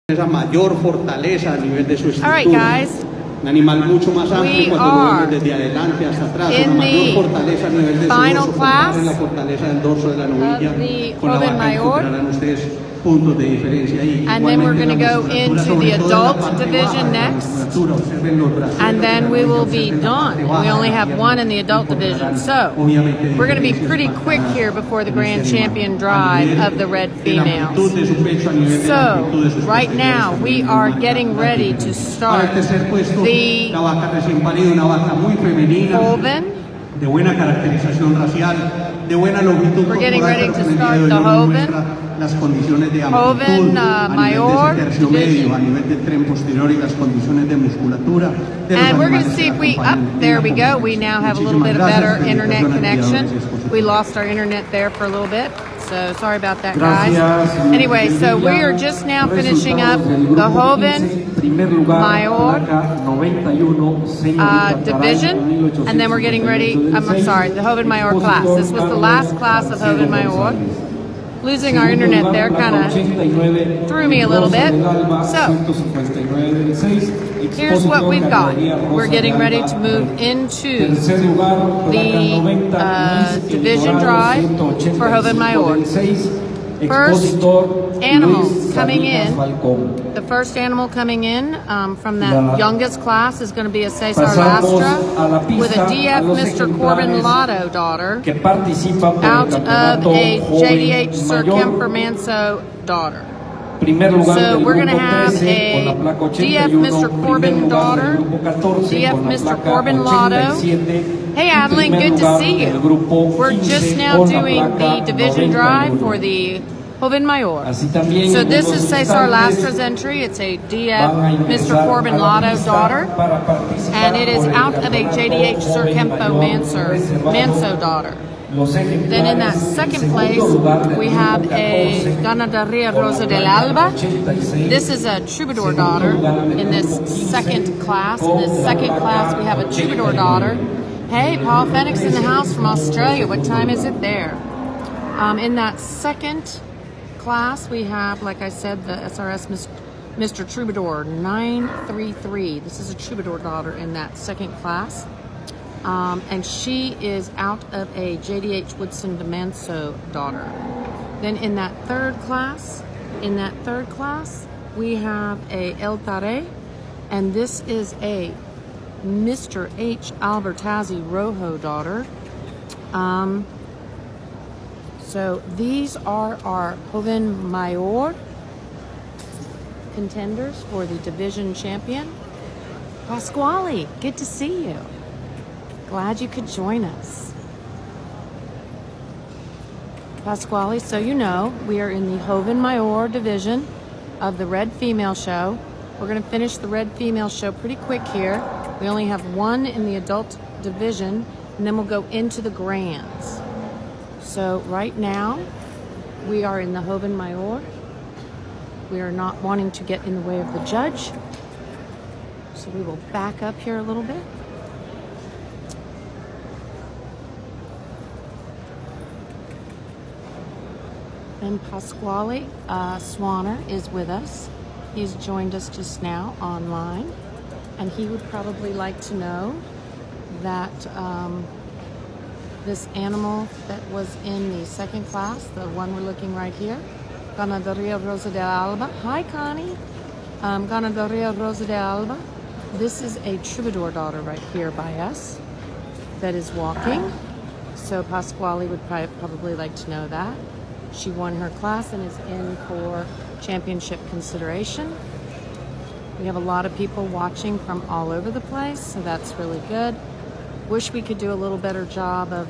esa mayor fortaleza a nivel de su estructura. All right, guys. Un animal mucho más amplio cuando lo vemos desde adelante hasta atrás, una mayor fortaleza a nivel de su dorso, la fortaleza del dorso de la novilla, con la vaca encontrarán ustedes puntos de diferencia ahí. And then we're going to go into the adult division next, and then we will be done. We only have one in the adult division, so we're going to be pretty quick here before the grand champion drive of the red females. So right now we are getting ready to start the Joven. De buena caracterización racial, de buena longitud corporal, the Joven, las condiciones de amplitud, a nivel de tercio medio, a nivel del tren posterior y las condiciones de musculatura. And we're going to see if we, there we go, we now have a little bit of better internet connection. We lost our internet there for a little bit, so sorry about that, guys. Anyway, so we are just now finishing up the Joven Mayor division, and then we're getting ready, I'm sorry, the Joven Mayor class. This was the last class of Joven Mayor. Losing our internet there kind of threw me a little bit. So, here's what we've got. We're getting ready to move into the division drive for Joven Mayor. First animal coming in, the first animal coming in from that youngest class is going to be a Cesar Lastra with a DF Mr. Corbin Lotto daughter out of a JDH Sir Kemper Manso daughter. So we're going to have a DF Mr. Corbin daughter, DF Mr. Corbin Lotto. Hey Adeline, good to see you. We're just now doing the division drive for the Joven Mayor. So this is Cesar Lastra's entry. It's a DF Mr. Corbin Lotto daughter. And it is out of a JDH Sir Kempo Manso daughter. Then in that second place, we have a GANADERIA Rosa del ALBA. This is a Troubadour daughter in this second class. In this second class, we have a Troubadour daughter. Hey, Paul Phoenix in the house from Australia. What time is it there? In that second class, we have, like I said, the SRS Mr. Troubadour 933. This is a Troubadour daughter in that second class. And she is out of a JDH Woodson DeManso daughter. Then in that third class, we have a ELDORADO, and this is a Mr. H. Albertazzi Rojo daughter. So these are our Joven Mayor contenders for the division champion. Pasquale, good to see you. Glad you could join us. Pasquale, so you know, we are in the Joven Mayor division of the Red Female Show. We're going to finish the Red Female Show pretty quick here. We only have one in the adult division, and then we'll go into the grands. So right now, we are in the Joven Mayor. We are not wanting to get in the way of the judge. So we will back up here a little bit. And Pasquale Swanner is with us. He's joined us just now online, and he would probably like to know that this animal that was in the second class, the one we're looking right here, GANADERIA Rosa del ALBA. Hi, Connie. GANADERIA Rosa del ALBA. This is a Troubadour daughter right here by us that is walking. So Pasquale would probably like to know that. She won her class and is in for championship consideration. We have a lot of people watching from all over the place, so that's really good. Wish we could do a little better job of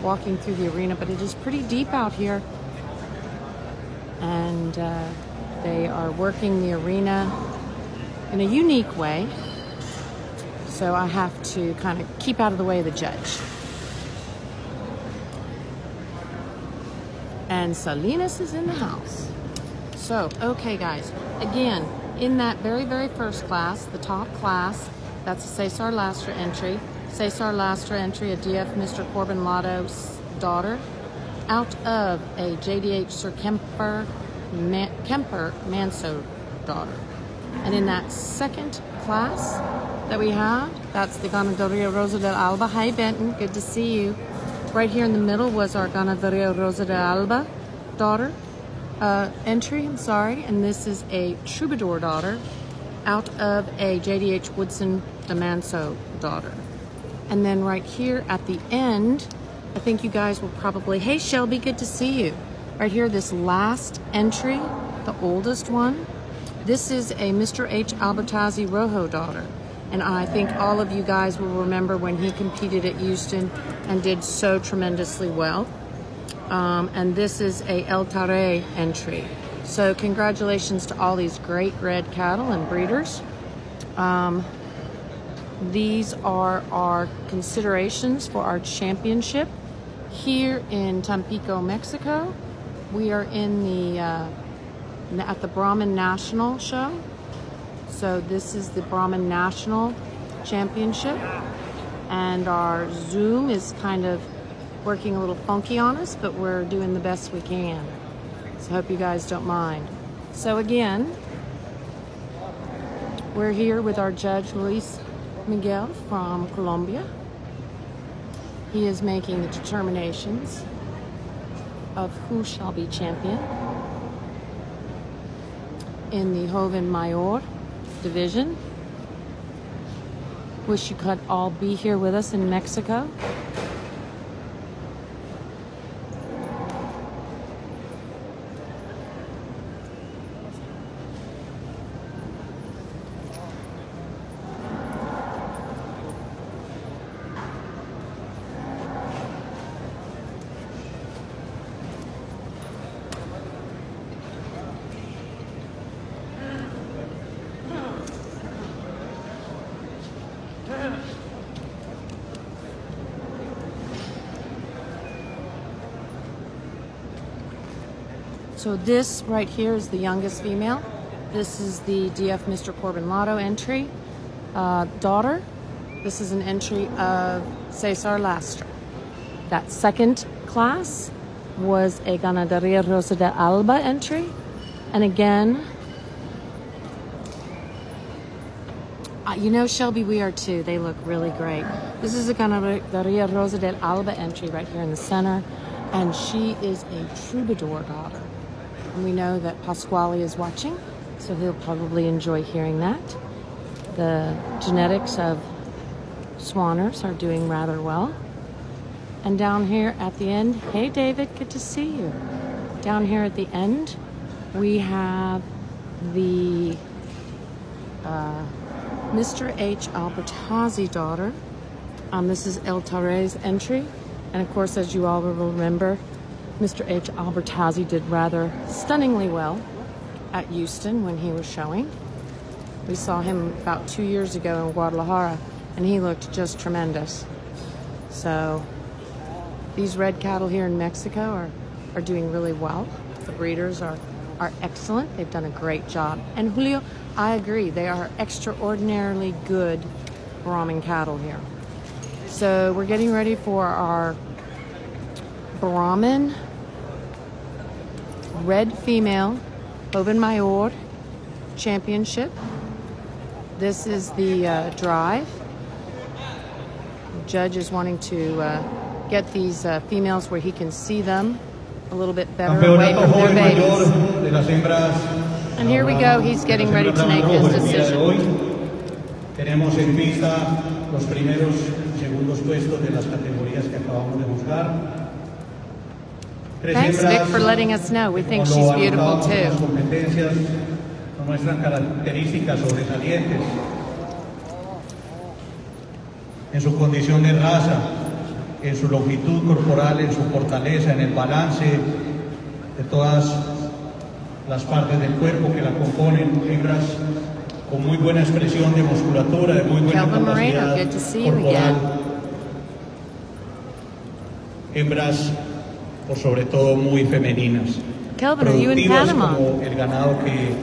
walking through the arena, but it is pretty deep out here. And they are working the arena in a unique way. So I have to kind of keep out of the way of the judge. And Salinas is in the house. So, okay guys, again, in that very, very first class, the top class, that's a Cesar Lastra entry. Cesar Lastra entry, a DF Mr. Corbin Lotto's daughter, out of a JDH Sir Kemper Manso daughter. And in that second class that we have, that's the Ganaderia Rosa de ALBA. Hi, Benton, good to see you. Right here in the middle was our Ganaderia Rosa de ALBA daughter entry, I'm sorry. And this is a Troubadour daughter out of a JDH Woodson de Manso daughter. And then right here at the end, I think you guys will probably, hey Shelby, good to see you. Right here, this last entry, the oldest one, this is a Mr. H. Albertazzi Rojo daughter. And I think all of you guys will remember when he competed at Houston and did so tremendously well. And this is a El Tare entry. So congratulations to all these great red cattle and breeders. These are our considerations for our championship here in Tampico, Mexico. We are in the at the Brahman National show. So this is the Brahman National Championship, and our Zoom is kind of working a little funky on us, but we're doing the best we can. So I hope you guys don't mind. So again, we're here with our judge, Luis Miguel from Colombia. He is making the determinations of who shall be champion in the Joven Mayor division. Wish you could all be here with us in Mexico. So this right here is the youngest female. This is the DF Mr. Corbin Lotto entry daughter. This is an entry of Cesar Lastra. That second class was a Ganaderia Rosa de ALBA entry. And again, you know, Shelby, we are too. They look really great. This is a Ganaderia Rosa de ALBA entry right here in the center. And she is a Troubadour daughter. And we know that Pasquale is watching, so he'll probably enjoy hearing that. The genetics of Swanners are doing rather well. And down here at the end, hey David, good to see you. Down here at the end, we have the Mr. H. Albertazzi daughter. This is El Tare's entry. And of course, as you all will remember, Mr. H. Albertazzi did rather stunningly well at Houston when he was showing. We saw him about 2 years ago in Guadalajara, and he looked just tremendous. So these red cattle here in Mexico are doing really well. The breeders are excellent. They've done a great job. And Julio, I agree, they are extraordinarily good Brahman cattle here. So we're getting ready for our Brahman red female Joven Mayor championship. This is the drive. The judge is wanting to get these females where he can see them a little bit better away from their babies. And here we go, he's getting ready to make his decision. Tenemos en vista los primeros y segundos puestos de las categorías que acabamos de buscar. Thanks, Vic, for letting us know. We think she's beautiful too. Muestran características sobresalientes en su condición de raza, en su longitud corporal, en su fortaleza, en el balance de todas las partes del cuerpo que la componen, hembras con muy buena expresión de musculatura, de muy buena capacidad corporal, hembras por sobre todo muy femeninas, productivas como el ganado que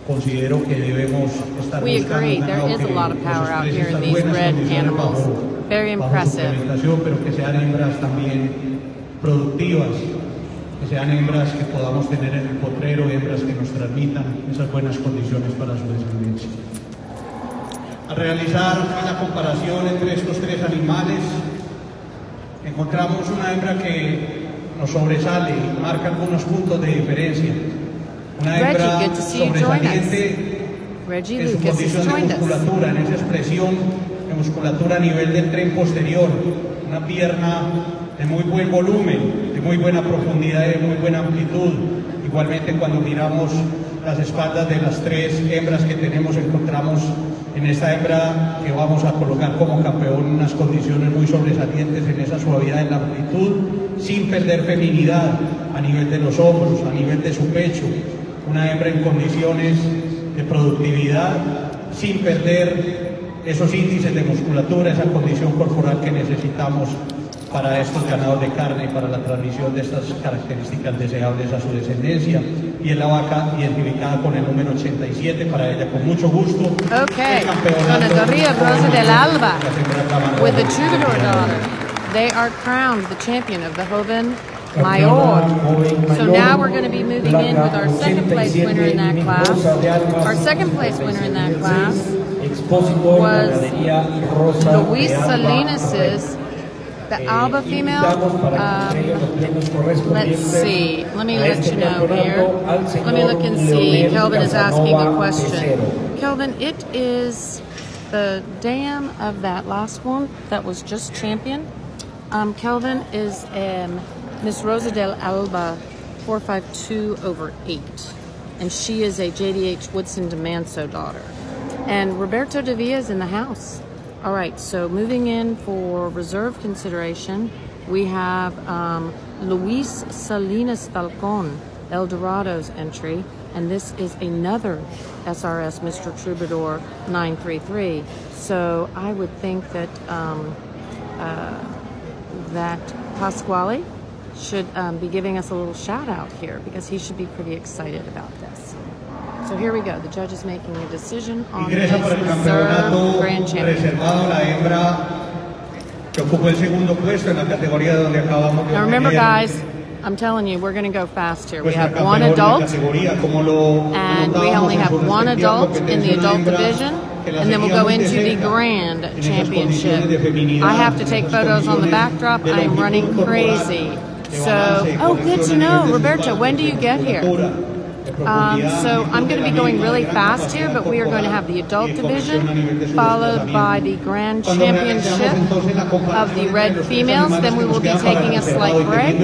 considero que debemos estar buscando. We agree, there is a lot of power out here in these red animals. Very impressive. Pero que sean hembras también productivas que sean hembras que podamos tener en el potrero, hembras que nos transmitan esas buenas condiciones para su descendencia. Al realizar la comparación entre estos tres animales, encontramos una hembra que nos sobresale y marca algunos puntos de diferencia. Una hembra sobresaliente en su condición de musculatura, en esa expresión de musculatura a nivel del tren posterior, una pierna de muy buen volumen, de muy buena profundidad y de muy buena amplitud. Igualmente, cuando miramos las espaldas de las tres hembras que tenemos, encontramos en esta hembra que vamos a colocar como campeón unas condiciones muy sobresalientes en esa suavidad en la amplitud, sin perder feminidad a nivel de los hombros, a nivel de su pecho. Una hembra en condiciones de productividad, sin perder esos índices de musculatura, esa condición corporal que necesitamos para estos ganados de carne y para la transmisión de estas características deseables a su descendencia. Y es la vaca identificada con el número 87, para ella con mucho gusto. Okay, Ganaderia Rosa del ALBA with the Troubadour daughter. They are crowned the champion of the Joven Mayor. So now we're going to be moving in with our second place winner in that class. Our second place winner in that class was Luis Salinas's, the ALBA female. Let's see. Let me let you know here. Let me look and see. Kelvin is asking a question. Kelvin, it is the dam of that last one that was just champion. Kelvin is Miss Rosa del ALBA 452/8, and she is a JDH Woodson DeManso daughter. And Roberto de Villa is in the house. All right, so moving in for reserve consideration, we have Luis Salinas Falcon, Eldorado's entry, and this is another SRS Mr. Troubadour 933. So I would think that that Pasquale should be giving us a little shout out here, because he should be pretty excited about this. So here we go. The judge is making a decision on this reserve grand champion. Now remember, guys, I'm telling you, we're going to go fast here. We have one adult, and we only have one adult in the adult division, and then we'll go into the grand championship. I have to take photos on the backdrop. I am running crazy. So, oh, good to know. Roberto, when do you get here? So I'm going to be going really fast here, but we are going to have the adult division followed by the grand championship of the red females. Then we will be taking a slight break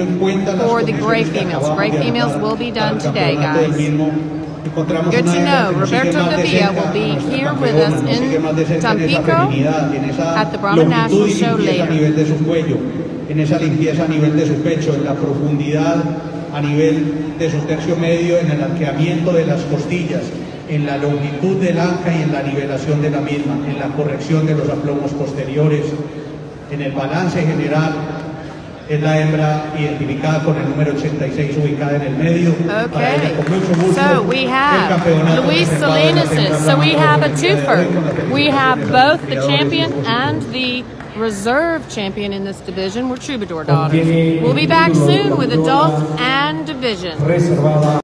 for the gray females. Gray females will be done today, guys. Good to know. Roberto de Villa will be here with us in Tampico at the Brahman National Show later. En esa limpieza a nivel de su pecho, en la profundidad a nivel de su tercio medio, en el arqueamiento de las costillas, en la longitud del anca y en la nivelación de la misma, en la corrección de los aplomos posteriores, en el balance general. Es la hembra identificada con el número 86 ubicada en el medio. Okay, so we have Luis Salinas. So we have a twofer. We have both the champion and the reserve champion in this division. We're Troubadour daughters. We'll be back soon with adult and division.